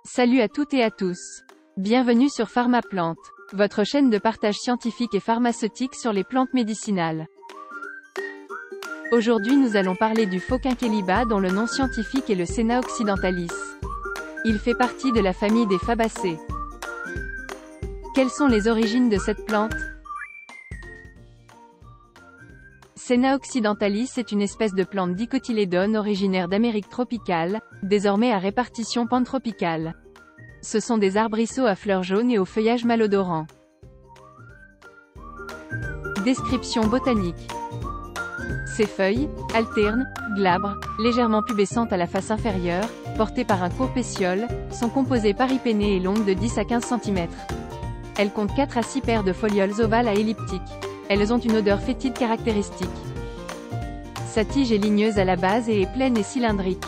Salut à toutes et à tous. Bienvenue sur Pharmaplante, votre chaîne de partage scientifique et pharmaceutique sur les plantes médicinales. Aujourd'hui nous allons parler du Phoquinqueliba dont le nom scientifique est le Senna occidentalis. Il fait partie de la famille des Fabacées. Quelles sont les origines de cette plante? Senna occidentalis est une espèce de plante dicotylédone originaire d'Amérique tropicale, désormais à répartition pantropicale. Ce sont des arbrisseaux à fleurs jaunes et au feuillage malodorant. Description botanique. Ces feuilles, alternes, glabres, légèrement pubescentes à la face inférieure, portées par un court pétiole, sont composées paripennées et longues de 10 à 15 cm. Elles comptent 4 à 6 paires de folioles ovales à elliptiques. Elles ont une odeur fétide caractéristique. Sa tige est ligneuse à la base et est pleine et cylindrique.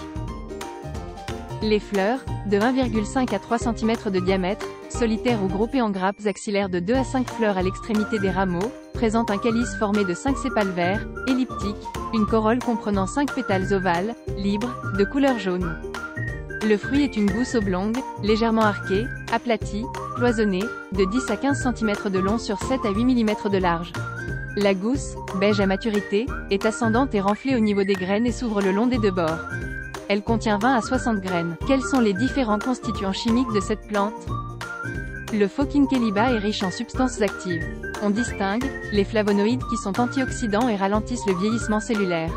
Les fleurs, de 1,5 à 3 cm de diamètre, solitaires ou groupées en grappes axillaires de 2 à 5 fleurs à l'extrémité des rameaux, présentent un calice formé de 5 sépales verts, elliptiques, une corolle comprenant 5 pétales ovales, libres, de couleur jaune. Le fruit est une gousse oblongue, légèrement arquée, aplatie, cloisonnée, de 10 à 15 cm de long sur 7 à 8 mm de large. La gousse, beige à maturité, est ascendante et renflée au niveau des graines et s'ouvre le long des deux bords. Elle contient 20 à 60 graines. Quels sont les différents constituants chimiques de cette plante? Le Phoquinqueliba est riche en substances actives. On distingue les flavonoïdes qui sont antioxydants et ralentissent le vieillissement cellulaire.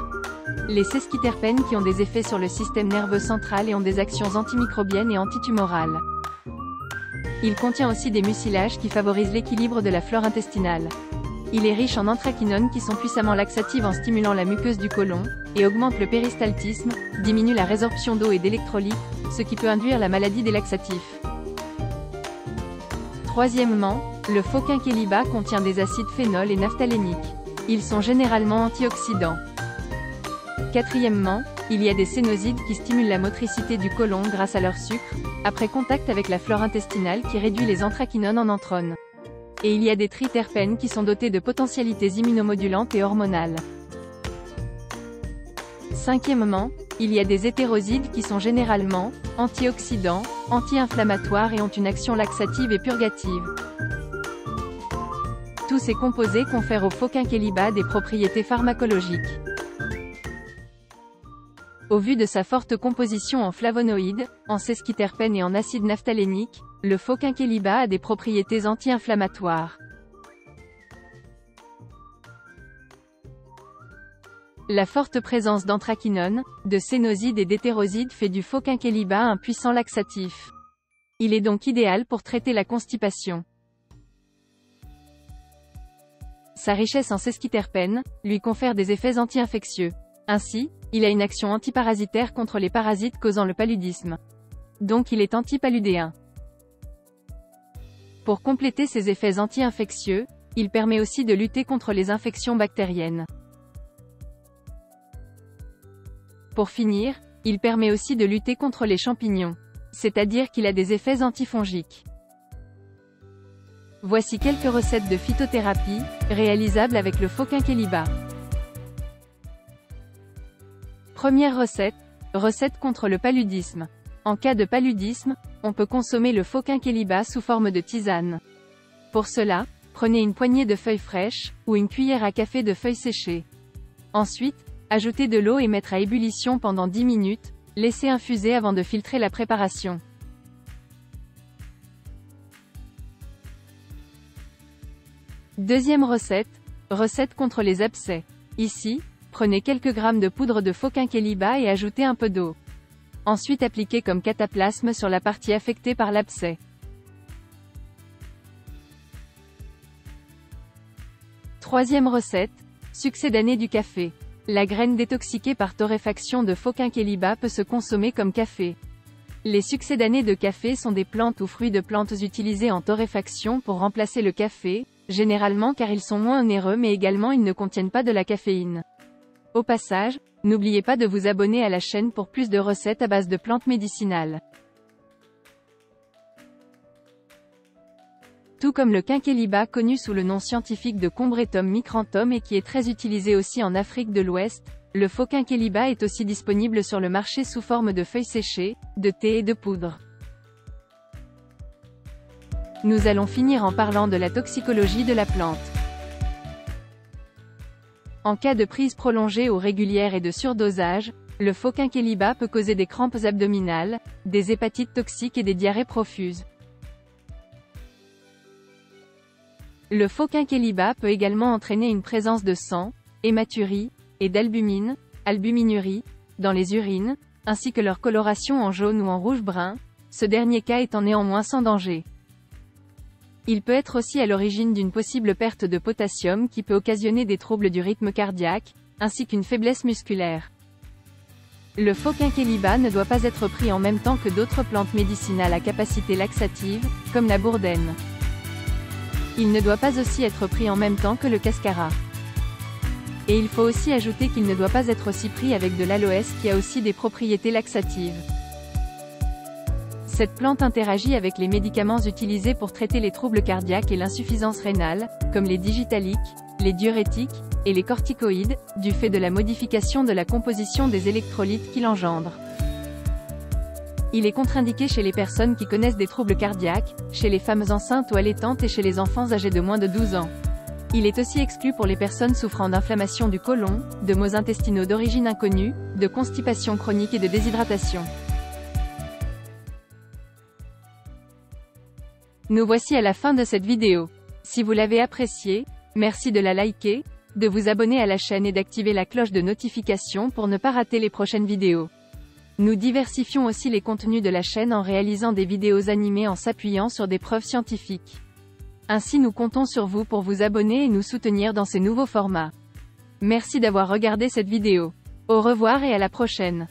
Les sesquiterpènes qui ont des effets sur le système nerveux central et ont des actions antimicrobiennes et antitumorales. Il contient aussi des mucilages qui favorisent l'équilibre de la flore intestinale. Il est riche en anthracinones qui sont puissamment laxatives en stimulant la muqueuse du côlon, et augmentent le péristaltisme, diminuent la résorption d'eau et d'électrolytes, ce qui peut induire la maladie des laxatifs. Troisièmement, le Phoquinqueliba contient des acides phénol et naphtaléniques. Ils sont généralement antioxydants. Quatrièmement, il y a des sénosides qui stimulent la motricité du côlon grâce à leur sucre, après contact avec la flore intestinale qui réduit les anthracinones en anthrones. Et il y a des triterpènes qui sont dotés de potentialités immunomodulantes et hormonales. Cinquièmement, il y a des hétérosides qui sont généralement antioxydants, anti-inflammatoires et ont une action laxative et purgative. Tous ces composés confèrent au Phoquinqueliba des propriétés pharmacologiques. Au vu de sa forte composition en flavonoïdes, en sesquiterpènes et en acide naphtalénique, le Phoquinqueliba a des propriétés anti-inflammatoires. La forte présence d'anthracinones, de sénosides et d'hétérosides fait du Phoquinqueliba un puissant laxatif. Il est donc idéal pour traiter la constipation. Sa richesse en sesquiterpènes lui confère des effets anti-infectieux. Ainsi, il a une action antiparasitaire contre les parasites causant le paludisme. Donc il est antipaludéen. Pour compléter ses effets anti-infectieux, il permet aussi de lutter contre les infections bactériennes. Pour finir, il permet aussi de lutter contre les champignons. C'est-à-dire qu'il a des effets antifongiques. Voici quelques recettes de phytothérapie, réalisables avec le Phoquinqueliba. Première recette, recette contre le paludisme. En cas de paludisme, on peut consommer le Phoquinqueliba sous forme de tisane. Pour cela, prenez une poignée de feuilles fraîches, ou une cuillère à café de feuilles séchées. Ensuite, ajoutez de l'eau et mettre à ébullition pendant 10 minutes, laissez infuser avant de filtrer la préparation. Deuxième recette, recette contre les abcès. Ici, prenez quelques grammes de poudre de Phoquinqueliba et ajoutez un peu d'eau. Ensuite appliquez comme cataplasme sur la partie affectée par l'abcès. Troisième recette, succédané du café. La graine détoxiquée par torréfaction de Phoquinqueliba peut se consommer comme café. Les succédanés de café sont des plantes ou fruits de plantes utilisés en torréfaction pour remplacer le café, généralement car ils sont moins onéreux mais également ils ne contiennent pas de la caféine. Au passage, n'oubliez pas de vous abonner à la chaîne pour plus de recettes à base de plantes médicinales. Tout comme le Quinqueliba connu sous le nom scientifique de Combretum micranthum et qui est très utilisé aussi en Afrique de l'Ouest, Le Phoquinqueliba est aussi disponible sur le marché sous forme de feuilles séchées, de thé et de poudre. Nous allons finir en parlant de la toxicologie de la plante. En cas de prise prolongée ou régulière et de surdosage, le Phoquinqueliba peut causer des crampes abdominales, des hépatites toxiques et des diarrhées profuses. Le Phoquinqueliba peut également entraîner une présence de sang, hématurie, et d'albumine, albuminurie, dans les urines, ainsi que leur coloration en jaune ou en rouge-brun, ce dernier cas étant néanmoins sans danger. Il peut être aussi à l'origine d'une possible perte de potassium qui peut occasionner des troubles du rythme cardiaque, ainsi qu'une faiblesse musculaire. Le Phoquinqueliba ne doit pas être pris en même temps que d'autres plantes médicinales à capacité laxative, comme la bourdaine. Il ne doit pas aussi être pris en même temps que le cascara. Et il faut aussi ajouter qu'il ne doit pas être aussi pris avec de l'aloès qui a aussi des propriétés laxatives. Cette plante interagit avec les médicaments utilisés pour traiter les troubles cardiaques et l'insuffisance rénale, comme les digitaliques, les diurétiques, et les corticoïdes, du fait de la modification de la composition des électrolytes qu'il engendre. Il est contre-indiqué chez les personnes qui connaissent des troubles cardiaques, chez les femmes enceintes ou allaitantes et chez les enfants âgés de moins de 12 ans. Il est aussi exclu pour les personnes souffrant d'inflammation du côlon, de maux intestinaux d'origine inconnue, de constipation chronique et de déshydratation. Nous voici à la fin de cette vidéo. Si vous l'avez appréciée, merci de la liker, de vous abonner à la chaîne et d'activer la cloche de notification pour ne pas rater les prochaines vidéos. Nous diversifions aussi les contenus de la chaîne en réalisant des vidéos animées en s'appuyant sur des preuves scientifiques. Ainsi nous comptons sur vous pour vous abonner et nous soutenir dans ces nouveaux formats. Merci d'avoir regardé cette vidéo. Au revoir et à la prochaine.